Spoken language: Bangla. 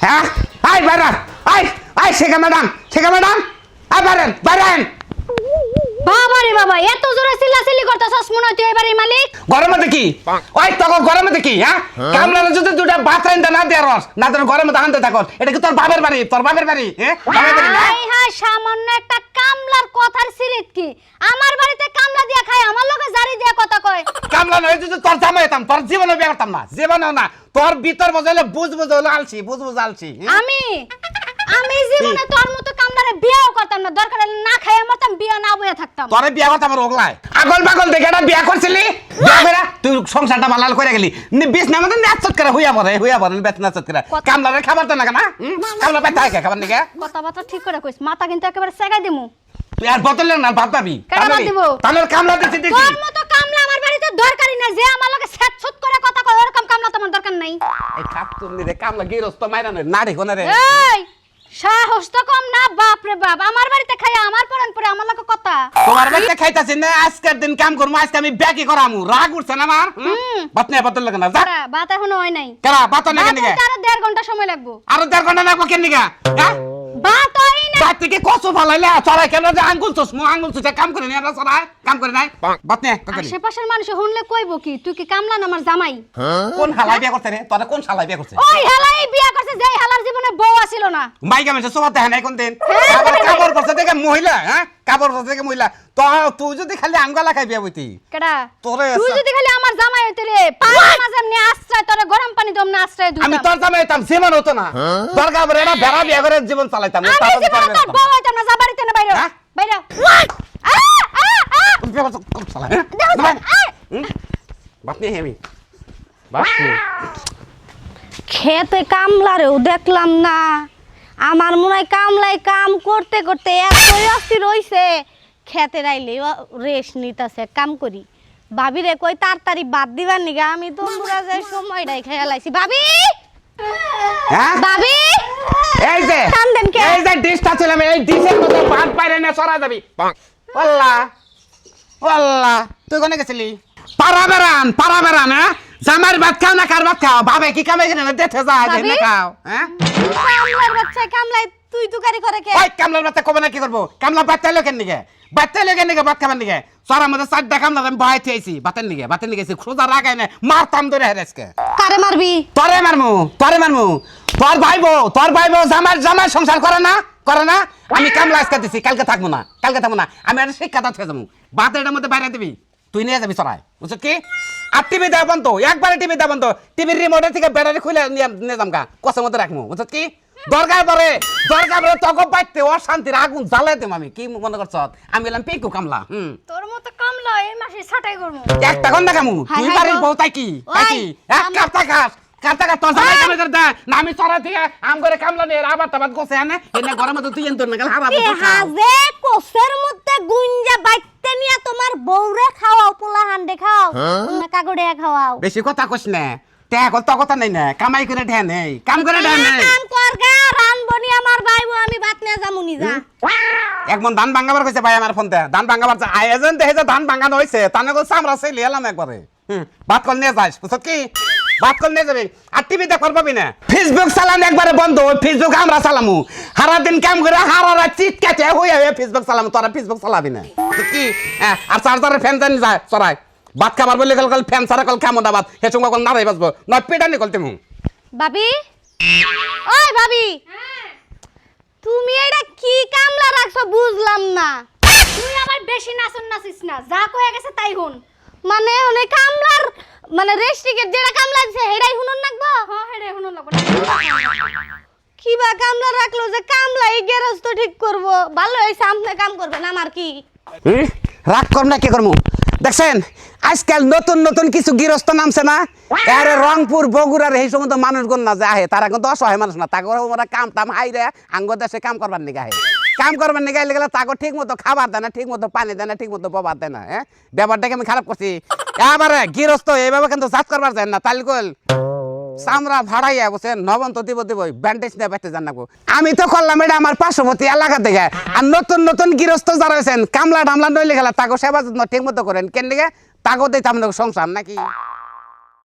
হ্যাঁ আই বাইরা আই শেখা ম্যাডাম আই বাইরেন বাবা রে বাবা এত জোরে চিল্লাচিল্লি করতেছস মনে হয় তুই এবারে মালিক গরমে দেখি ওই তক গরমে দেখি হ্যাঁ কামলারে যদি দুটা ভাত রাইন্দা না দেয় রস না তোর গরমে আনতে থাকস এটা কি তোর বাবার বাড়ি হ্যাঁ হাই হাই সামান্য একটা কামলার কথার সিরিত কি আমার বাড়িতে কামলা দিয়া খায় আমার লগে জারি দিয়া কথা কয় কামলা নয় যদি তোর জামাই হতাম তোর জীবনে বিয়ে করতাম না জীবনেও না তোর ভিতর বজাইলে বুঝ হলো আলছি বুঝ আলছি আমি জীবনে তোর মতো কামলারে বিয়েও করতাম না দরকার হলে না খাইয়া মরতাম বিয়া না বইয়া থাকতাম তোরে বিয়া করতাম ওগলায় আগল পাগল দেখে এটা বিয়া করছিলি বিয়া করে তুই সংসারটা বালাল করে গেলি বিষ না মধ্যে নাচত করে হইয়া পড়ে বেত নাচত করে কামলারে খাবার তো না কেন কামলা পেট থাকে খাবার নিকে কথা ঠিক করে কইস মাথা কিন্তু একেবারে সেগাই দিমু তুই আর বোতলে না ভাত পাবি তাহলে কামলা দিছি তোর মতো কামলা আমার বাড়িতে দরকারই না যে আমার লগে সেটছুত করে কথা কয় এরকম কামলা তোমার দরকার নাই এই খাতুনি রে কামলা গিরস্ত মাইরা না রে কোনে রে এই সাহস তো কম না বাপ রে বাপ আমার বাড়িতে খাইয়া আমার পরান পরে আমার লগে কথা তোমার বাড়িতে খাইতাছি না আজকের দিন কাম করমু আজকে আমি ব্যাকি করামু রাগ উঠছে না আমার বাত নাই বদল লাগে না যা বাত এখনো হয় নাই কেরা বাত না কেন নিগা আরো 1.5 ঘন্টা সময় লাগবে আরো 1.5 ঘন্টা লাগবে কেন নিগা হ্যাঁ বাত হয় না বাত থেকে কসু ফালাইলে চড়াই কেন যে আঙ্গুল চুসমু আঙ্গুল চুষে কাম করে নিয়া চড়াই কাম করে নাই বাত নে করি আশেপাশের মানুষ শুনলে কইবো কি তুই কি কামলা না আমার জামাই কোন হালাই বিয়া করতে রে তোরা কোন শালাই বিয়া করছে ওই হালাই বিয়া করছে যেই হালার জীবনে বউ আছিল না মাইকা মেছে সোবাতে হানাই কোন দিন আবার কাপড় পরছে দেখে মহিলা হ্যাঁ কাপড় পরছে দেখে মহিলা তো তুই যদি খালি আঙ্গালা খাই বিয়া বইতি কেডা তোরে তুই যদি খালি আমার জামাই হইতে রে পানি মাঝে নে আশ্রয় তোরে গরম পানি দম না আশ্রয় দুই আমি তোর জামাই হইতাম জীবন হতো না দরকার পড়ে না ভেড়া বিয়া করে জীবন চালাইতাম আমি জীবনে তোর বউ হইতাম না যা বাড়িতে না বাইরে বাইরে বাপনি হেমি বাপনি খেতে কামলারেও দেখলাম না আমার মনে হয় কামলাই কাম করতে করতে এতই অস্থির হইছে খেতে রাইলে রেশ নিতাছে কাম করি ভাবি রে কই তাড়াতাড়ি বাদ দিবার নিগা আমি তো পুরা যাই সময়টাই খেয়া লাইছি ভাবি ভাবি এই যে কান্দেন কে এই যে ডিশটা ছিলাম এই ডিশের মধ্যে ভাত বাইরে না সরা যাবি আল্লাহ তুই কোনে গেছিলি পারা বেরান হ্যাঁ জামার ভাত খাও না কার ভাত খাও ভাবে কি কামে কিনে দেখে যা যে খাও হ্যাঁ কামলার বাচ্চা কামলাই তুই তুকারি করে কে ওই কামলার বাচ্চা কবে না কি করবো কামলা বাচ্চা লোকের নিগে ভাত খাবার নিগে সরার মধ্যে চারটা কামলা আমি ভয় থেয়েছি ভাতের নিগে সোজা রাগাই না মারতাম ধরে হেরেসকে কারে মারবি তরে মারমু তোর ভাইবো জামার সংসার করে না আমি কামলা আজকে দিছি কালকে থাকবো না আমি একটা শিক্ষাটা থেকে যাবো ভাতের মধ্যে বাইরে দিবি তুই নিয়ে যাবি সরাই বুঝছ কি আর টিভি দেওয়া বন্ধ একবারে টিভি দেওয়া বন্ধ টিভির রিমোটের থেকে ব্যাটারি খুলে নিয়ে যাম গা কষের মধ্যে রাখবো বুঝছ কি দরকার পরে তখন বাইতে অশান্তির আগুন জ্বালাই দেব আমি কি মনে করছ আমি এলাম পেকু কামলা তোর মতো কামলা এই মাসে ছাটাই করবো একটা ঘন্টা কামু তুই বাড়ির বউ তাই কি কাপটা খাস তোর জামাই কামে করে দে না আমি চড়া দিয়ে আম করে কামলা নিয়ে আবার তাবাদ গোছে আনে এনে গরম মধ্যে তুই এন্তর না গেল হারাবো হাজে কোসের মধ্যে গুঞ্জা বাইতে নিয়া তোমার বউরে খাওয়াও পোলা হান্ডে খাও না কাগড়ে খাওয়াও বেশি কথা কইস না তে কত কথা নাই না কামাই করে ঢে নেই কাম করে ঢে নেই কাম কর গা রানবনি আমার ভাইবো আমি ভাত নিয়ে যামুনি যা একমন ধান ভাঙাবার কইছে ভাই আমার ফোনতে ধান ভাঙাবার আয়োজন দেখে যে ধান ভাঙানো হইছে তানে কইছে আমরা সেই এলাম একবারে ভাত কল নিয়ে যাস বুঝছ কি ভাত কল নিয়ে যাবি আর টিভি দেখবার পাবি না ফেসবুক চালান একবারে বন্ধ ফেসবুক আমরা চালামু সারা দিন কাম করে হারা রাত চিৎকাতে হইয়া ফেসবুক চালামু তোরা ফেসবুক চালাবি না কি আর চার্জারের ফ্যান জানি যায় চড়াই ভাত খাবার বলে কল ফ্যান সারা কল খামো না ভাত হে সঙ্গে কল নাড়াই বাজবো না পেটা নিকলতে মু ভাবি ওই ভাবি তুমি এটা কি কামলা রাখছো বুঝলাম না তুই আবার বেশি নাচিস না যা কয়ে গেছে তাই হুন মানে ওনে কামলার মানে রেস্ট্রিকেট যেটা কামলা দিছে হেডাই হুনন লাগবো হ্যাঁ হেডাই হুনন লাগবো কি বা কামলা রাখলো যে কামলা এই গ্যারেজ তো ঠিক করব ভালো হইছে আপনি কাম করবেন আমার কি রাগ করব না কি করমু দেখছেন আজকাল নতুন কিছু গৃহস্থ নামছে না আরে রংপুর বগুড়ার এই সমস্ত মানুষগুন না যে আহে তারা কিন্তু অসহায় মানুষ না তাকে ওরা কাম টাম হাইরে আঙ্গ দেশে কাম করবার নিগা আহে কাম করবার নিগা গেলে তাকে ঠিক মতো খাবার দেয় না ঠিক মতো পানি দেয় না ঠিক মতো ববার দেয় না হ্যাঁ ব্যাপারটাকে আমি খারাপ করছি এবারে গৃহস্থ এইভাবে কিন্তু জাত করবার যায় না তালিকল চামড়া ভাড়াইয়া বসে নবন্ত দিব ব্যান্ডেজ নিয়ে বেঁচে জান নাকবো আমি তো করলাম এটা আমার পার্শ্ববর্তী এলাকা থেকে আর নতুন গৃহস্থ যারা হয়েছেন কামলা টামলা নইলে গেলা তাকে সেবা যত্ন ঠিক মতো করেন কেন দিকে তাকেও দিতাম সংসার নাকি